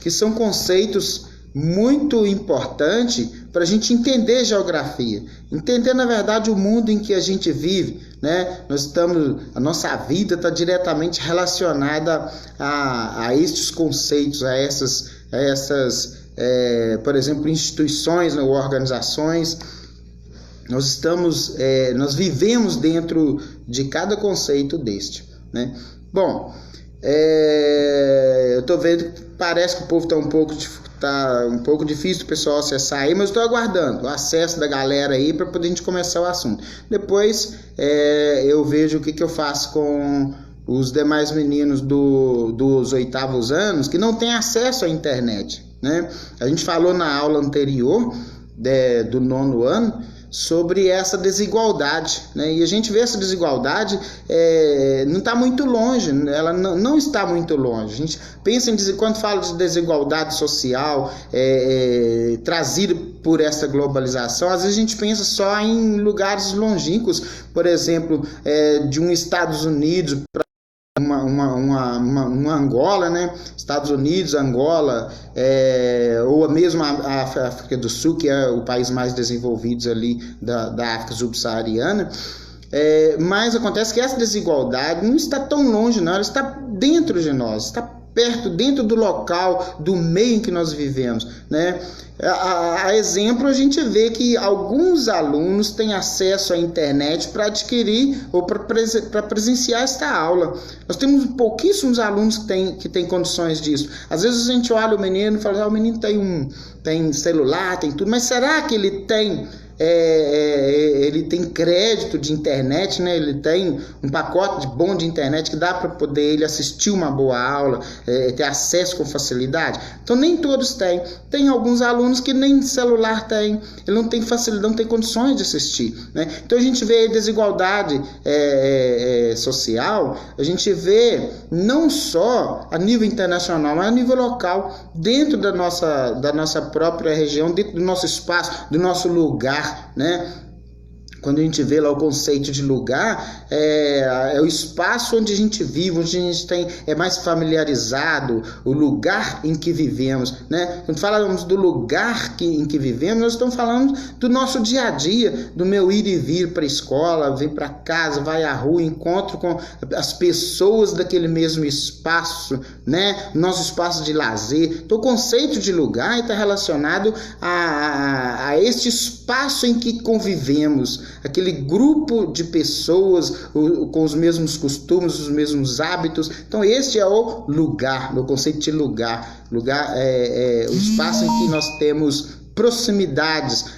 que são conceitos muito importantes para a gente entender geografia, entender na verdade o mundo em que a gente vive, né? A nossa vida está diretamente relacionada a estes conceitos, a essas por exemplo, instituições ou organizações. Nós vivemos dentro de cada conceito deste, né? Bom, eu estou vendo que parece que o povo está um pouco difícil do pessoal acessar aí, mas estou aguardando o acesso da galera aí para poder a gente começar o assunto. Depois eu vejo o que eu faço com os demais meninos dos 8º anos que não têm acesso à internet, né? A gente falou na aula anterior do 9º ano sobre essa desigualdade, né? E a gente vê essa desigualdade não está muito longe, ela não está muito longe. A gente pensa quando fala de desigualdade social trazida por essa globalização, às vezes a gente pensa só em lugares longínquos, por exemplo, de Estados Unidos para uma Angola, né? Estados Unidos, Angola, ou mesmo a África do Sul, que é o país mais desenvolvido ali da África subsaariana. Mas acontece que essa desigualdade não está tão longe, não, ela está dentro de nós, está perto, dentro do local, do meio em que nós vivemos, né? A exemplo, a gente vê que alguns alunos têm acesso à internet para adquirir ou para presenciar esta aula. Nós temos pouquíssimos alunos que têm condições disso. Às vezes a gente olha o menino e fala, o menino tem celular, tem tudo, mas será que ele tem crédito de internet, né? Ele tem um pacote bom de internet que dá para poder ele assistir uma boa aula, ter acesso com facilidade? Então nem todos têm. Tem alguns alunos que nem celular tem, ele não tem facilidade, não tem condições de assistir, né? Então a gente vê desigualdade social, a gente vê não só a nível internacional, mas a nível local, dentro da nossa própria região, dentro do nosso espaço, do nosso lugar, né? Quando a gente vê lá o conceito de lugar, é o espaço onde a gente vive, onde a gente é mais familiarizado, o lugar em que vivemos, né? Quando falamos do lugar em que vivemos, nós estamos falando do nosso dia a dia, do meu ir e vir para a escola, vir para casa, vai à rua, encontro com as pessoas daquele mesmo espaço, né? Nosso espaço de lazer. Então o conceito de lugar está relacionado a este espaço em que convivemos, aquele grupo de pessoas com os mesmos costumes, os mesmos hábitos. Então este é o lugar, o conceito de lugar. Lugar é o espaço em que nós temos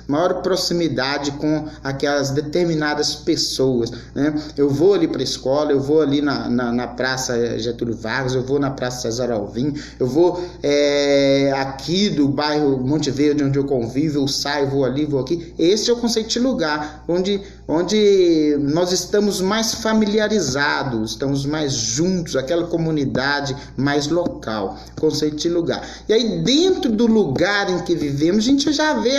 maior proximidade com aquelas determinadas pessoas, né? Eu vou ali para a escola, eu vou ali na Praça Getúlio Vargas, eu vou na Praça César Alvim, eu vou aqui do bairro Monte Verde, onde eu convivo, eu saio, vou ali, vou aqui. Esse é o conceito de lugar, onde nós estamos mais familiarizados, estamos mais juntos, aquela comunidade mais local, conceito de lugar. E aí dentro do lugar em que vivemos, a gente já vê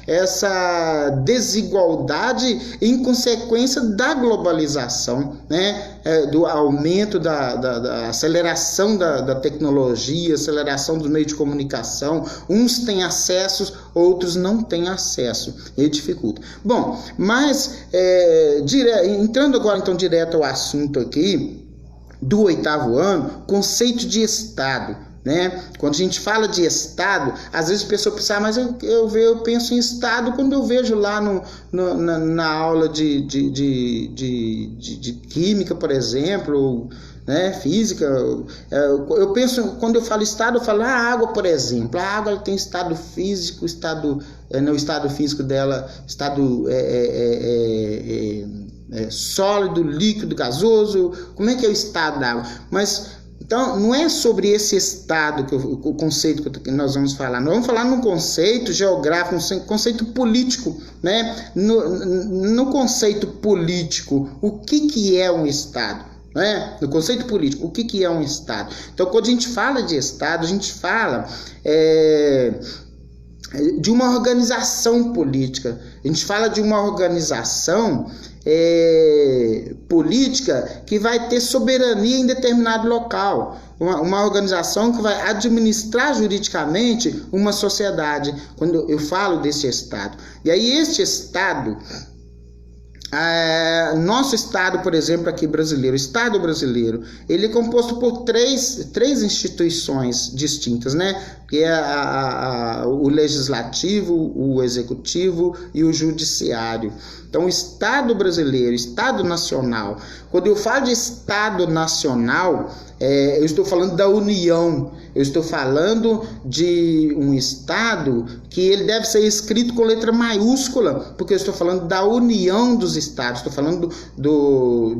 essa desigualdade em consequência da globalização, né? Do aumento da aceleração da tecnologia, aceleração do meio de comunicação. Uns têm acessos, outros não têm acesso, e dificulta. Bom, mas entrando agora então direto ao assunto aqui do 8º ano, conceito de Estado, né? Quando a gente fala de Estado, às vezes a pessoa pensa, mas eu penso em Estado quando eu vejo lá na aula de Química, por exemplo, né? Física. Eu penso, quando eu falo Estado, eu falo a água, por exemplo. A água ela tem estado físico, no estado físico dela, estado sólido, líquido, gasoso. Como é que é o estado da água? Mas então, não é sobre esse estado o conceito que nós vamos falar. Nós vamos falar num conceito geográfico, um conceito político, né? No conceito político, o que é um estado? Né? No conceito político, o que é um estado? Então, quando a gente fala de estado, a gente fala de uma organização política. A gente fala de uma organização política que vai ter soberania em determinado local, uma organização que vai administrar juridicamente uma sociedade, quando eu falo desse Estado. E aí este Estado, nosso Estado, por exemplo, aqui brasileiro, o Estado brasileiro, ele é composto por três instituições distintas, né? Que é o Legislativo, o Executivo e o Judiciário. Então, o Estado brasileiro, Estado nacional, quando eu falo de Estado nacional, eu estou falando da União, eu estou falando de um Estado que ele deve ser escrito com letra maiúscula, porque eu estou falando da união dos Estados, estou falando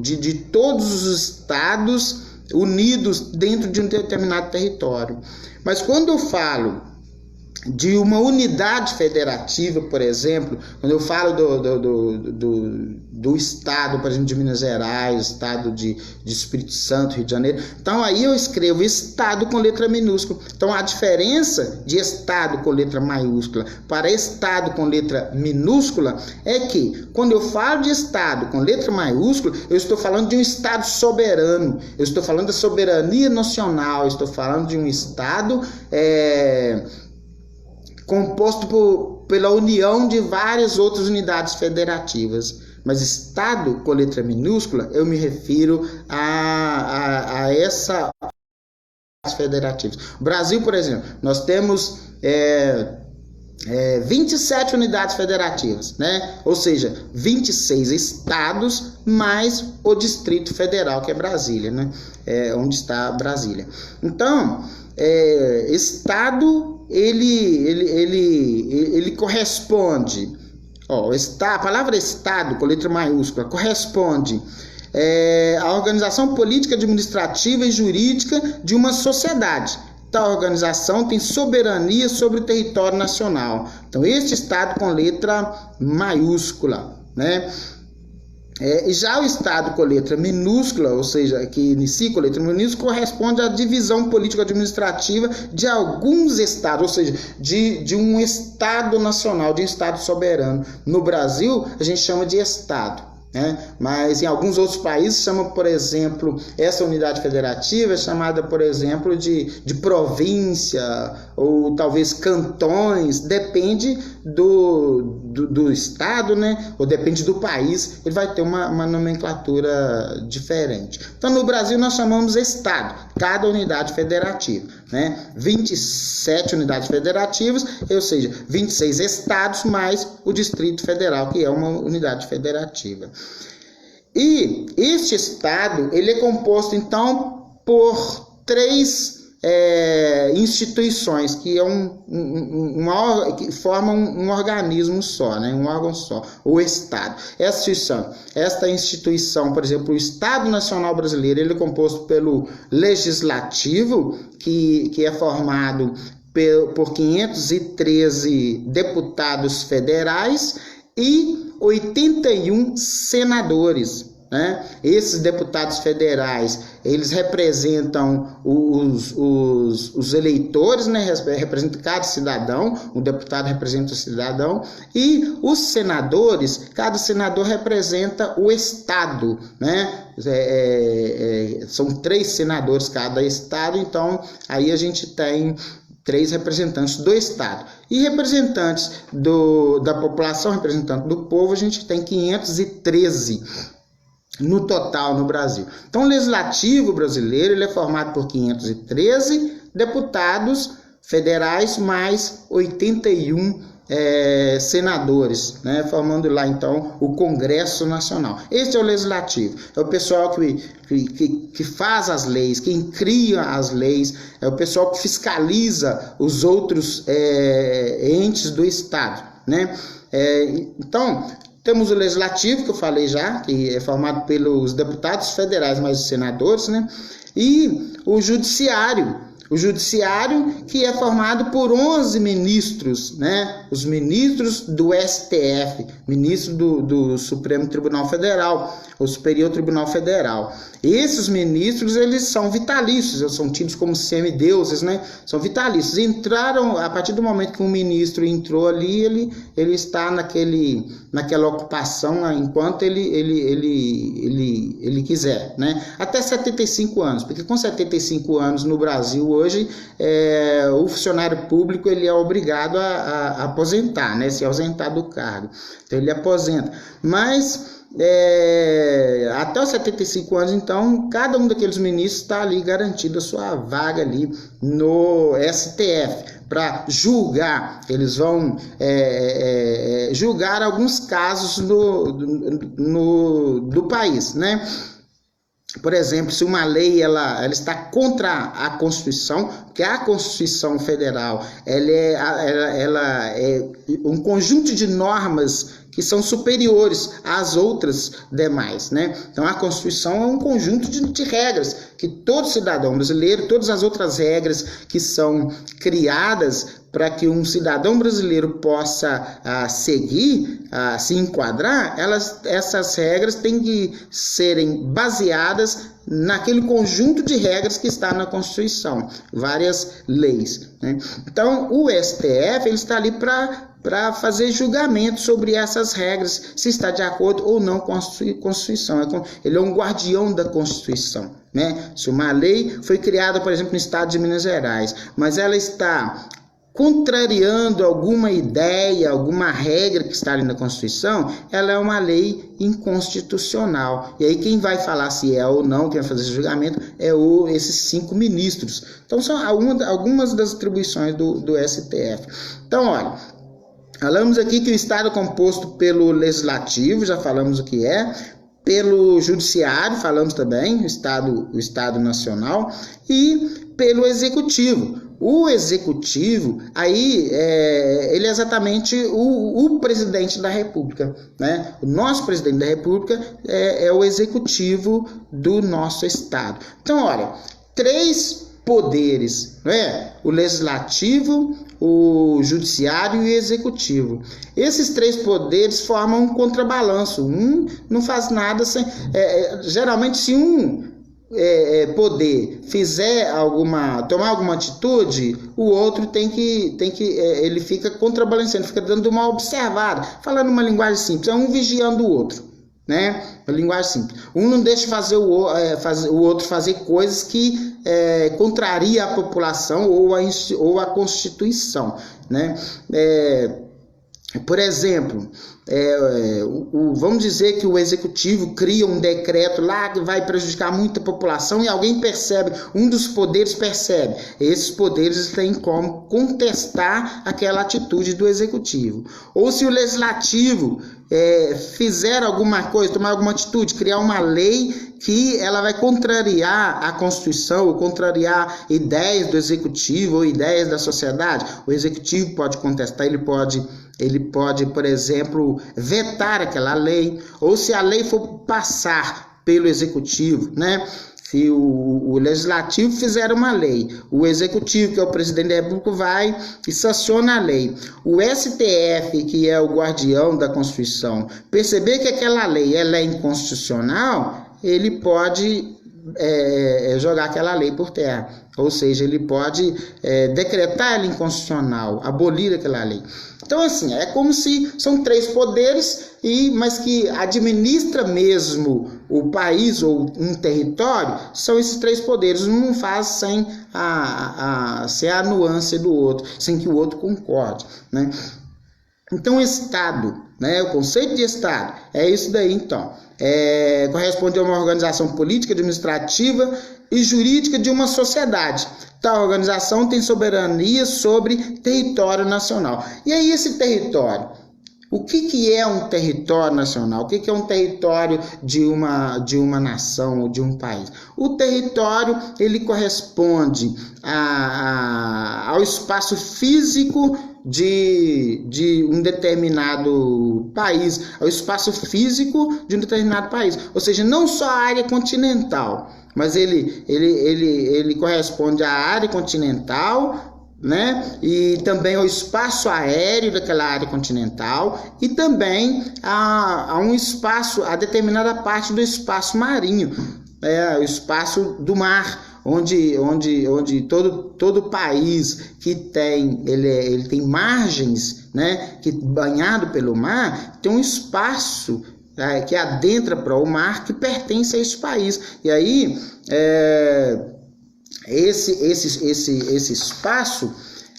de todos os Estados unidos dentro de um determinado território. Mas quando eu falo de uma unidade federativa, por exemplo, quando eu falo do Estado, por exemplo, de Minas Gerais, Estado de Espírito Santo, Rio de Janeiro, então aí eu escrevo Estado com letra minúscula. Então a diferença de Estado com letra maiúscula para Estado com letra minúscula é que, quando eu falo de Estado com letra maiúscula, eu estou falando de um Estado soberano, eu estou falando da soberania nacional, eu estou falando de um Estado composto pela união de várias outras unidades federativas. Mas Estado com letra minúscula, eu me refiro a essa federativas. O Brasil, por exemplo, nós temos 27 unidades federativas, né? Ou seja, 26 estados mais o Distrito Federal, que é Brasília, né? Onde está Brasília. Então, Estado ele corresponde, a palavra Estado com letra maiúscula corresponde à organização política, administrativa e jurídica de uma sociedade. Tal organização tem soberania sobre o território nacional. Então, este Estado com letra maiúscula, né? E já o Estado com letra minúscula, ou seja, que inicia com letra minúscula, corresponde à divisão político-administrativa de alguns estados, ou seja, de um Estado nacional, de um Estado soberano. No Brasil, a gente chama de Estado, né? Mas em alguns outros países chama, por exemplo, essa unidade federativa é chamada, por exemplo, de província, ou talvez cantões, depende do estado, né? Ou depende do país, ele vai ter uma nomenclatura diferente. Então, no Brasil, nós chamamos Estado, cada unidade federativa, né? 27 unidades federativas, ou seja, 26 estados mais o Distrito Federal, que é uma unidade federativa. E este Estado, ele é composto, então, por três instituições que que formam um organismo só, né? Um órgão só, o Estado. Esta instituição, por exemplo, o Estado Nacional Brasileiro, ele é composto pelo Legislativo, que é formado por 513 deputados federais e 81 senadores, né? Esses deputados federais, eles representam os eleitores, né? Representam cada cidadão, o deputado representa o cidadão, e os senadores, cada senador representa o Estado, né? São 3 senadores cada estado, então aí a gente tem 3 representantes do Estado. E representantes da população, representantes do povo, a gente tem 513 no total no Brasil. Então, o Legislativo brasileiro ele é formado por 513 deputados federais mais 81 senadores, né, formando lá então o Congresso Nacional. Este é o Legislativo, é o pessoal que faz as leis, quem cria as leis, é o pessoal que fiscaliza os outros entes do Estado, né? Então, temos o Legislativo, que eu falei já, que é formado pelos deputados federais mais os senadores, né? E o Judiciário. O Judiciário, que é formado por 11 ministros, né? Os ministros do STF, ministro do Supremo Tribunal Federal, o Superior Tribunal Federal. Esses ministros, eles são vitalícios, eles são tidos como semideuses, né? São vitalícios. Entraram, a partir do momento que um ministro entrou ali, ele está naquela ocupação enquanto ele quiser, né? Até 75 anos, porque com 75 anos no Brasil hoje, o funcionário público ele é obrigado a aposentar, né? Se ausentar do cargo. Então ele aposenta. Mas até os 75 anos, então, cada um daqueles ministros está ali garantido a sua vaga ali no STF para julgar. Eles vão julgar alguns casos do país, né? Por exemplo, se uma lei ela está contra a Constituição, porque a Constituição Federal ela é um conjunto de normas que são superiores às outras demais, né? Então a Constituição é um conjunto de regras que todo cidadão brasileiro, todas as outras regras que são criadas para que um cidadão brasileiro possa seguir, se enquadrar, essas regras têm que serem baseadas naquele conjunto de regras que está na Constituição, várias leis, né? Então o STF ele está ali para fazer julgamento sobre essas regras, se está de acordo ou não com a Constituição. Ele é um guardião da Constituição, né? Se uma lei foi criada, por exemplo, no estado de Minas Gerais, mas ela está contrariando alguma ideia, alguma regra que está ali na Constituição, ela é uma lei inconstitucional. E aí quem vai falar se é ou não, quem vai fazer esse julgamento, esses 5 ministros. Então são algumas das atribuições do STF. Então, olha, falamos aqui que o Estado é composto pelo Legislativo, já falamos o que é, pelo Judiciário, falamos também, o Estado Nacional, e pelo Executivo. O Executivo, aí, ele é exatamente o presidente da República, né? O nosso presidente da República é o Executivo do nosso Estado. Então, olha, 3 poderes, né? O Legislativo, o Judiciário e o Executivo. Esses 3 poderes formam um contrabalanço. Um não faz nada sem... geralmente, se um poder fizer tomar alguma atitude, o outro ele fica contrabalançando, fica dando uma observada, falando uma linguagem simples, um vigiando o outro, né? Uma linguagem simples. Um não deixa o outro fazer coisas que contraria a população ou a Constituição, né? Por exemplo, vamos dizer que o Executivo cria um decreto lá que vai prejudicar muita população e alguém percebe, um dos poderes percebe. Esses poderes têm como contestar aquela atitude do Executivo. Ou se o Legislativo fizer alguma coisa, tomar alguma atitude, criar uma lei que ela vai contrariar a Constituição ou contrariar ideias do Executivo ou ideias da sociedade, o Executivo pode contestar, ele pode, por exemplo, vetar aquela lei, ou se a lei for passar pelo Executivo, né? Se o Legislativo fizer uma lei, o Executivo, que é o presidente da República, vai e sanciona a lei. O STF, que é o guardião da Constituição, perceber que aquela lei ela é inconstitucional, ele pode jogar aquela lei por terra. Ou seja, ele pode decretar ela inconstitucional, abolir aquela lei. Então, assim, é como se são 3 poderes, mas que administra mesmo o país ou um território, são esses 3 poderes. Um não faz sem a nuance do outro, sem que o outro concorde, né? Então, o Estado, né, o conceito de Estado, é isso daí, então. Corresponde a uma organização política, administrativa e jurídica de uma sociedade. Tal organização tem soberania sobre território nacional. E aí esse território? O que é um território nacional? O que é um território de uma nação ou de um país? O território ele corresponde ao espaço físico de um determinado país, ao espaço físico de um determinado país. Ou seja, não só a área continental, mas ele corresponde à área continental, né? E também o espaço aéreo daquela área continental, e também a um espaço, a determinada parte do espaço marinho, o espaço do mar, onde todo país que ele tem margens, né, que banhado pelo mar, tem um espaço que adentra para o mar que pertence a esse país. E aí esse espaço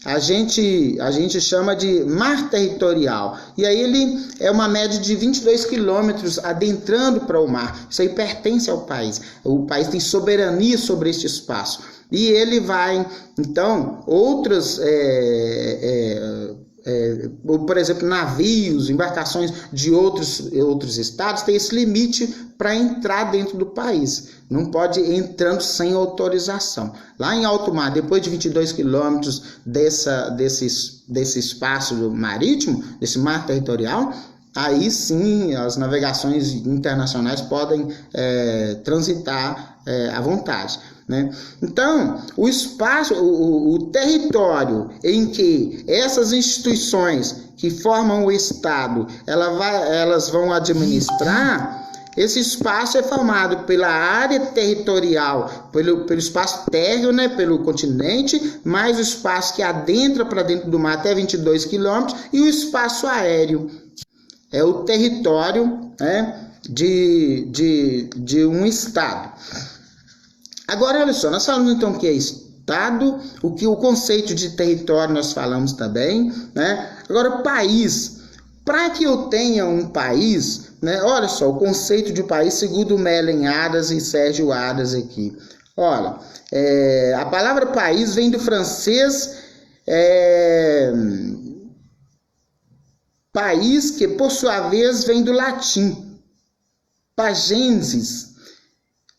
a gente chama de mar territorial. E aí ele é uma média de 22 quilômetros adentrando para o mar. Isso aí pertence ao país. O país tem soberania sobre este espaço. E ele vai, então, outras... por exemplo, navios, embarcações de outros estados têm esse limite para entrar dentro do país. Não pode ir entrando sem autorização. Lá em alto mar, depois de 22 quilômetros desse espaço marítimo, desse mar territorial, aí sim as navegações internacionais podem transitar à vontade, né? Então, o espaço, o território em que essas instituições que formam o Estado, elas vão administrar, esse espaço é formado pela área territorial, pelo espaço térreo, né, pelo continente, mais o espaço que adentra para dentro do mar até 22 quilômetros, e o espaço aéreo. É o território, né, de um Estado. Agora, olha só, nós falamos então o que é Estado, o conceito de território nós falamos também, né? Agora, país. Para que eu tenha um país, né? Olha só, o conceito de país segundo Mellen Adams e Sérgio Adams aqui. Olha, a palavra país vem do francês país, que por sua vez vem do latim pagensis,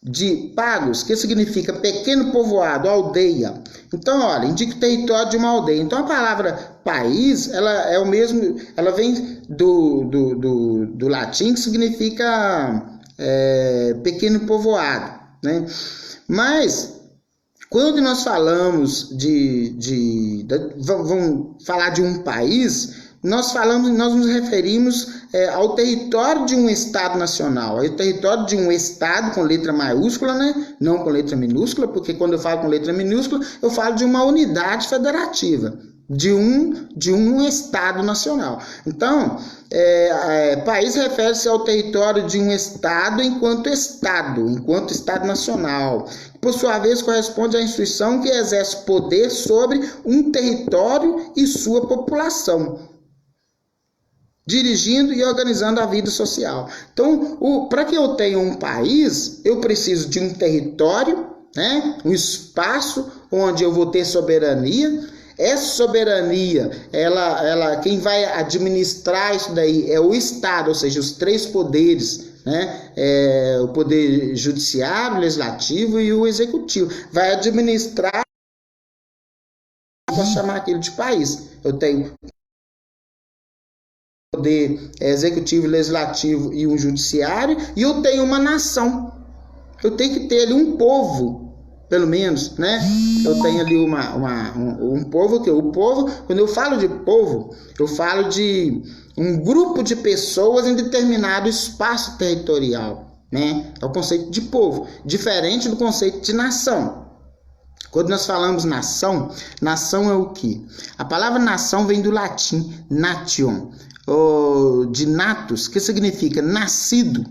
de pagos, que significa pequeno povoado, aldeia. Então, olha, indica o território de uma aldeia. Então, a palavra país, ela vem do latim, que significa pequeno povoado, né? Mas, quando nós falamos vamos falar de um país, nós nos referimos ao território de um Estado nacional, ao território de um Estado com letra maiúscula, né? Não com letra minúscula, porque quando eu falo com letra minúscula, eu falo de uma unidade federativa, de um Estado nacional. Então, país refere-se ao território de um Estado enquanto Estado nacional. Por sua vez, corresponde à instituição que exerce poder sobre um território e sua população, dirigindo e organizando a vida social. Então, para que eu tenha um país, eu preciso de um território, né? Um espaço onde eu vou ter soberania. Essa soberania, quem vai administrar isso daí é o Estado, ou seja, os três poderes, né? O poder judiciário, legislativo e o executivo. Vai administrar, eu posso chamar aquilo de país. Eu tenho poder executivo, legislativo e um judiciário, e eu tenho uma nação. Eu tenho que ter ali um povo, pelo menos, né? Eu tenho ali um povo, que o povo, quando eu falo de povo, eu falo de um grupo de pessoas em determinado espaço territorial, né? É o conceito de povo, diferente do conceito de nação. Quando nós falamos nação, nação é o quê? A palavra nação vem do latim nation, de natus, que significa nascido.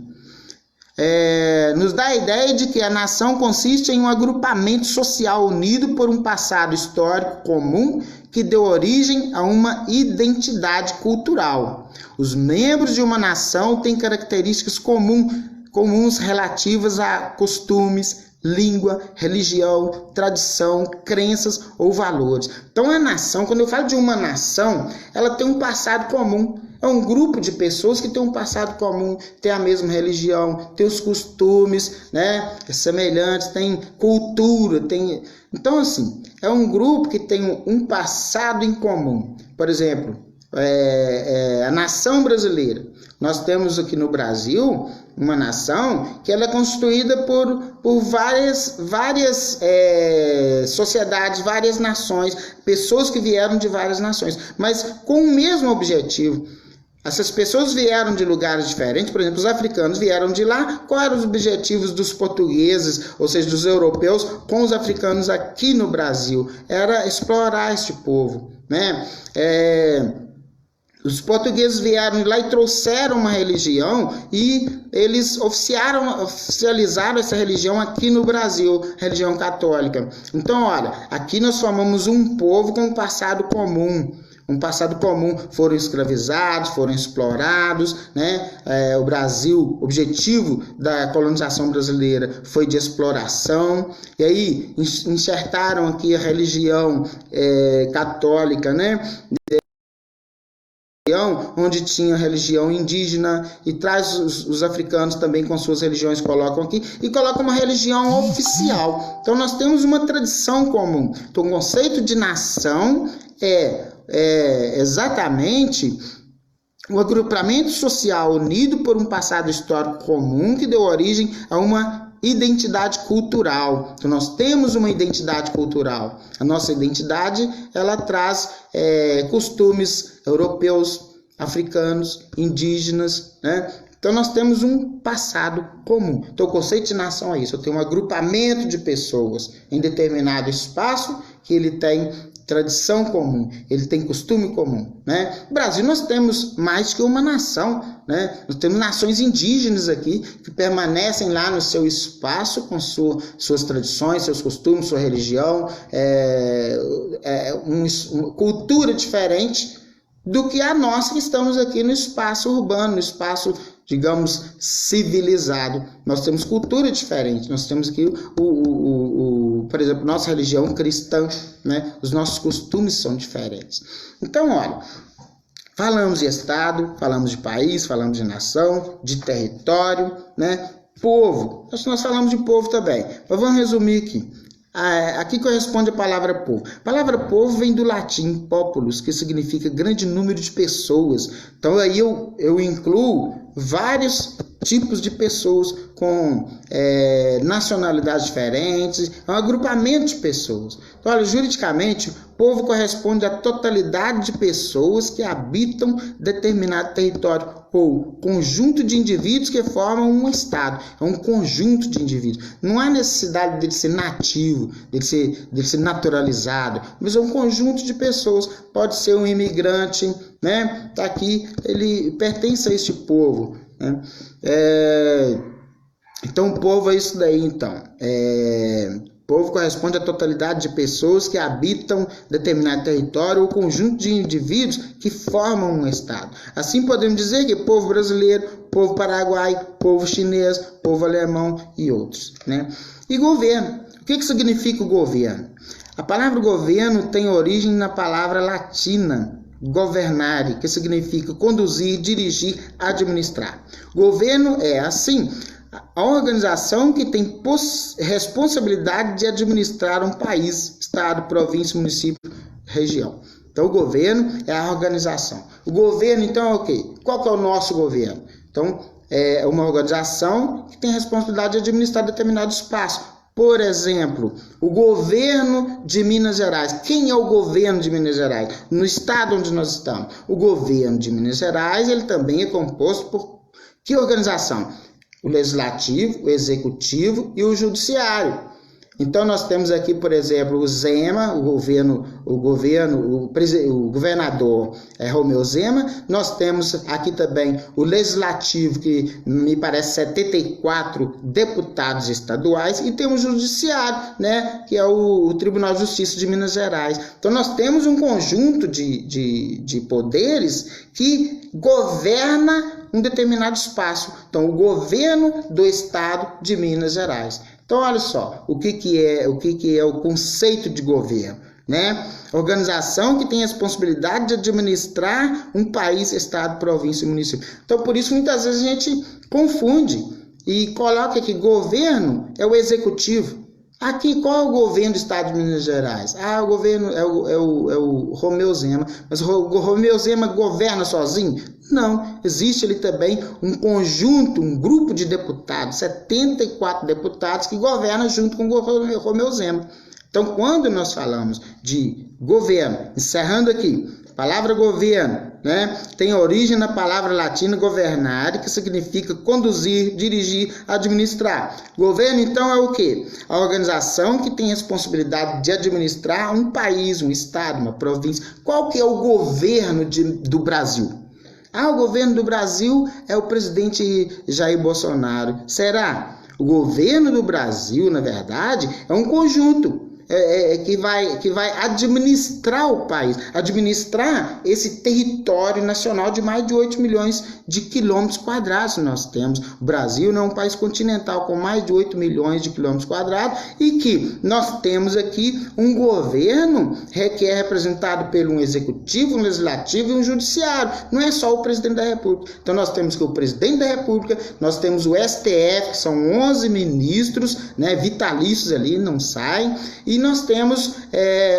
Nos dá a ideia de que a nação consiste em um agrupamento social unido por um passado histórico comum que deu origem a uma identidade cultural. Os membros de uma nação têm características comuns relativas a costumes, língua, religião, tradição, crenças ou valores. Então a nação, quando eu falo de uma nação, ela tem um passado comum. É um grupo de pessoas que tem um passado comum, tem a mesma religião, tem os costumes, né, semelhantes, tem cultura, tem... Então, assim, é um grupo que tem um passado em comum. Por exemplo, a nação brasileira. Nós temos aqui no Brasil uma nação que ela é constituída por várias sociedades, várias nações, pessoas que vieram de várias nações, mas com o mesmo objetivo. Essas pessoas vieram de lugares diferentes, por exemplo, os africanos vieram de lá. Quais eram os objetivos dos portugueses, ou seja, dos europeus, com os africanos aqui no Brasil? Era explorar este povo, né? Os vieram lá e trouxeram uma religião e eles oficializaram essa religião aqui no Brasil, religião católica. Então, olha, aqui nós formamos um povo com um passado comum. Um passado comum, foram escravizados, foram explorados, né? O Brasil, o objetivo da colonização brasileira foi de exploração, e aí enxertaram aqui a religião católica, né? Onde tinha religião indígena, e traz os africanos também com suas religiões, colocam aqui e colocam uma religião oficial. Então nós temos uma tradição comum. Então o conceito de nação é exatamente um agrupamento social unido por um passado histórico comum que deu origem a uma identidade cultural. Então nós temos uma identidade cultural. A nossa identidade, ela traz costumes europeus, africanos, indígenas, né? Então nós temos um passado comum. Então o conceito de nação é isso. Eu tenho um agrupamento de pessoas em determinado espaço que ele tem tradição comum, ele tem costume comum, né? No Brasil nós temos mais que uma nação, né? Nós temos nações indígenas aqui que permanecem lá no seu espaço com suas tradições, seus costumes, sua religião, uma cultura diferente do que a nossa, que estamos aqui no espaço urbano, no espaço, digamos, civilizado. Nós temos cultura diferente, nós temos aqui, por exemplo, nossa religião cristã, né? Os nossos costumes são diferentes. Então, olha, falamos de Estado, falamos de país, falamos de nação, de território, né? Povo, nós falamos de povo também, mas vamos resumir aqui. Aqui corresponde a palavra povo. A palavra povo vem do latim populus, que significa grande número de pessoas. Então aí eu incluo vários tipos de pessoas com nacionalidades diferentes, é um agrupamento de pessoas. Então, olha, juridicamente, povo corresponde à totalidade de pessoas que habitam determinado território ou conjunto de indivíduos que formam um estado. É um conjunto de indivíduos. Não há necessidade dele ser nativo, dele ser naturalizado, mas é um conjunto de pessoas. Pode ser um imigrante, né? Tá aqui, ele pertence a este povo, né? Então, o povo é isso daí, então. Povo corresponde à totalidade de pessoas que habitam determinado território ou conjunto de indivíduos que formam um estado. Assim podemos dizer que povo brasileiro, povo paraguaio, povo chinês, povo alemão e outros, né? E governo. O que significa o governo? A palavra governo tem origem na palavra latina governare, que significa conduzir, dirigir, administrar. Governo é, assim, a organização que tem responsabilidade de administrar um país, estado, província, município, região. Então, o governo é a organização. O governo, então, é o quê? Qual que é o nosso governo? Então, é uma organização que tem responsabilidade de administrar determinado espaço. Por exemplo, o governo de Minas Gerais. Quem é o governo de Minas Gerais? No estado onde nós estamos. O governo de Minas Gerais, ele também é composto por que organização? O legislativo, o executivo e o judiciário. Então nós temos aqui, por exemplo, o Zema, o governador Romeu Zema. Nós temos aqui também o legislativo, que me parece 74 deputados estaduais, e temos o judiciário, né, que é o Tribunal de Justiça de Minas Gerais. Então nós temos um conjunto de poderes que governa um determinado espaço. Então o governo do estado de Minas Gerais. Então, olha só, o que é o conceito de governo, né? Organização que tem a responsabilidade de administrar um país, estado, província e município. Então, por isso, muitas vezes a gente confunde e coloca que governo é o executivo, Aqui, qual é o governo do estado de Minas Gerais? Ah, o governo é o Romeu Zema. Mas o Romeu Zema governa sozinho? Não, existe ali também um conjunto, um grupo de deputados, 74 deputados que governam junto com o Romeu Zema. Então, quando nós falamos de governo, encerrando aqui, a palavra governo, né, tem origem na palavra latina governare, que significa conduzir, dirigir, administrar. Governo, então, é o quê? A organização que tem a responsabilidade de administrar um país, um estado, uma província. Qual que é o governo do Brasil? Ah, o governo do Brasil é o presidente Jair Bolsonaro. Será? O governo do Brasil, na verdade, é um conjunto que vai administrar o país, administrar esse território nacional de mais de 8 milhões de quilômetros quadrados nós temos. O Brasil é um país continental com mais de 8 milhões de quilômetros quadrados e que nós temos aqui um governo que é representado por um executivo, um legislativo e um judiciário. Não é só o presidente da República. Então nós temos que o presidente da República, nós temos o STF, que são 11 ministros, né, vitalícios ali, não saem, e nós temos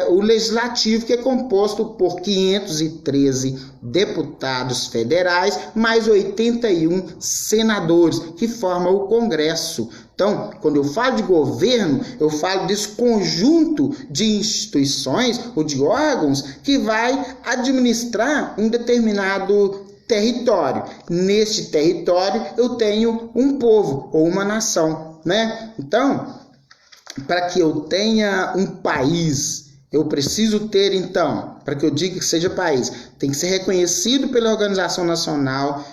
o Legislativo, que é composto por 513 deputados federais, mais 81 senadores, que formam o Congresso. Então, quando eu falo de governo, eu falo desse conjunto de instituições ou de órgãos que vai administrar um determinado território. Neste território, eu tenho um povo ou uma nação, né? Então, para que eu tenha um país, eu preciso ter, então, para que eu diga que seja país, tem que ser reconhecido pela Organização Nacional,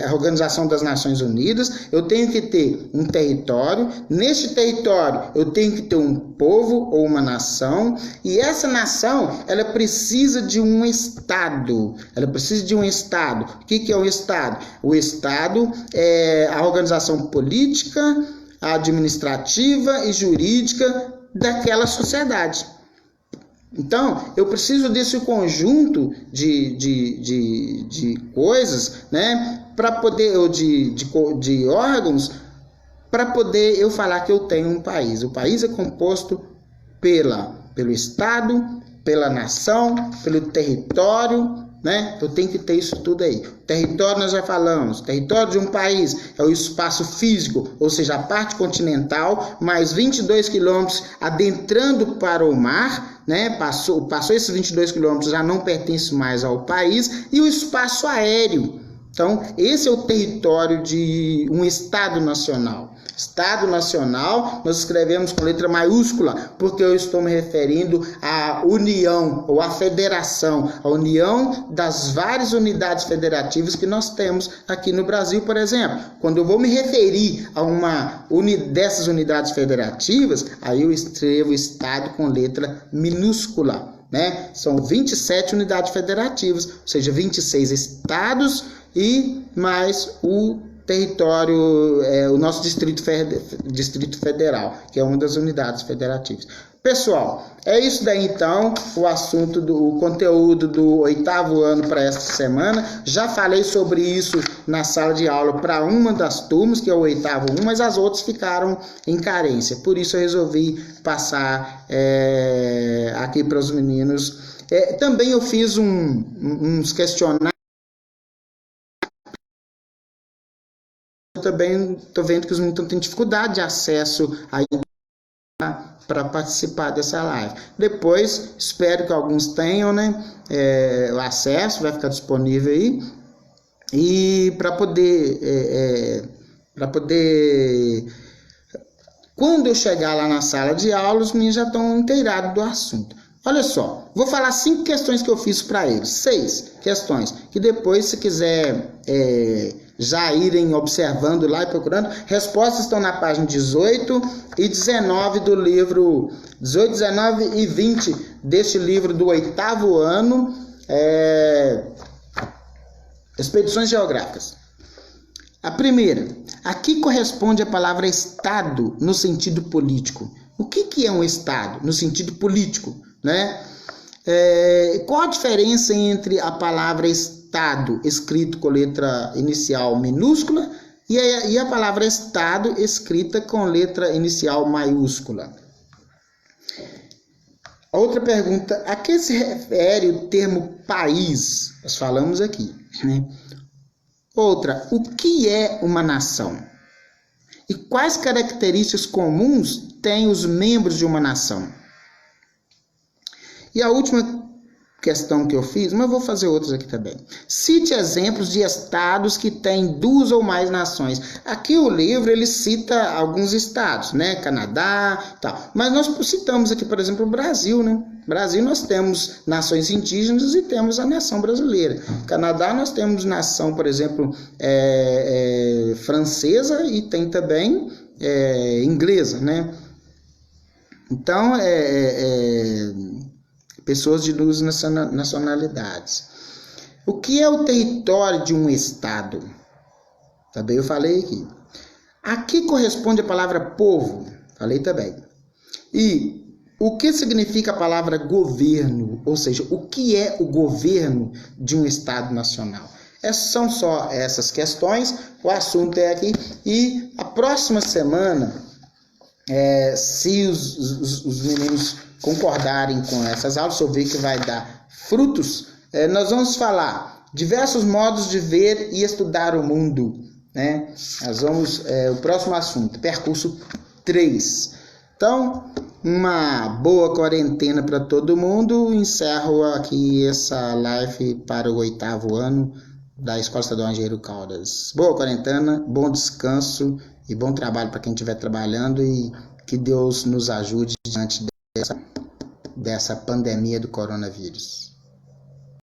a Organização das Nações Unidas. Eu tenho que ter um território. Neste território, eu tenho que ter um povo ou uma nação. E essa nação, ela precisa de um Estado. Ela precisa de um Estado. O que é um Estado? O Estado é a organização política, administrativa e jurídica daquela sociedade. Então, eu preciso desse conjunto de coisas, né, para poder, ou de órgãos, para poder eu falar que eu tenho um país. O país é composto pelo Estado, pela nação, pelo território, né? Eu tenho que ter isso tudo aí. O território, nós já falamos, o território de um país é o espaço físico, ou seja, a parte continental, mais 22 quilômetros adentrando para o mar, né? Passou esses 22 quilômetros, já não pertence mais ao país, e o espaço aéreo. Então, esse é o território de um Estado nacional. Estado nacional, nós escrevemos com letra maiúscula, porque eu estou me referindo à união, ou à federação, a união das várias unidades federativas que nós temos aqui no Brasil, por exemplo. Quando eu vou me referir a uma dessas unidades federativas, aí eu escrevo Estado com letra minúscula, né? São 27 unidades federativas, ou seja, 26 estados e mais o território, o nosso Distrito Federal, que é uma das unidades federativas. Pessoal, é isso daí então, o conteúdo do 8º ano para esta semana. Já falei sobre isso na sala de aula para uma das turmas, que é o 8º 1, mas as outras ficaram em carência. Por isso eu resolvi passar aqui para os meninos. Também eu fiz uns questionários. Também estou vendo que os meninos têm dificuldade de acesso para participar dessa live. Depois, espero que alguns tenham, né, o acesso, vai ficar disponível aí. E para poder, quando eu chegar lá na sala de aula, os meninos já estão inteirados do assunto. Olha só, vou falar 5 questões que eu fiz para eles, 6 questões, que depois, se quiser já irem observando lá e procurando, respostas estão na página 18 e 19 do livro, 18, 19 e 20 deste livro do 8º ano, Expedições Geográficas. A primeira, aqui corresponde a palavra Estado no sentido político. O que é um Estado no sentido político, né? Qual a diferença entre a palavra Estado, escrito com letra inicial minúscula, E a palavra Estado escrita com letra inicial maiúscula. Outra pergunta, a que se refere o termo país? Nós falamos aqui, né? Outra, o que é uma nação? E quais características comuns têm os membros de uma nação? E a última questão que eu fiz, mas vou fazer outras aqui também. Cite exemplos de estados que têm 2 ou mais nações. Aqui o livro ele cita alguns estados, né? Canadá, tal. Mas nós citamos aqui, por exemplo, o Brasil, né? Brasil nós temos nações indígenas e temos a nação brasileira. Canadá nós temos nação, por exemplo, francesa e tem também inglesa, né? Então, pessoas de 2 nacionalidades. O que é o território de um estado? Também eu falei aqui. A que corresponde a palavra povo? Falei também. E o que significa a palavra governo? Ou seja, o que é o governo de um estado nacional? São só essas questões, o assunto é aqui. E a próxima semana, se os meninos concordarem com essas aulas, se eu ver que vai dar frutos, nós vamos falar diversos modos de ver e estudar o mundo, né? Nós vamos, o próximo assunto, percurso 3. Então, uma boa quarentena para todo mundo. Encerro aqui essa live para o 8º ano da Escola Estadual Engenheiro Caldas. Boa quarentena, bom descanso e bom trabalho para quem estiver trabalhando e que Deus nos ajude diante dessa pandemia do coronavírus.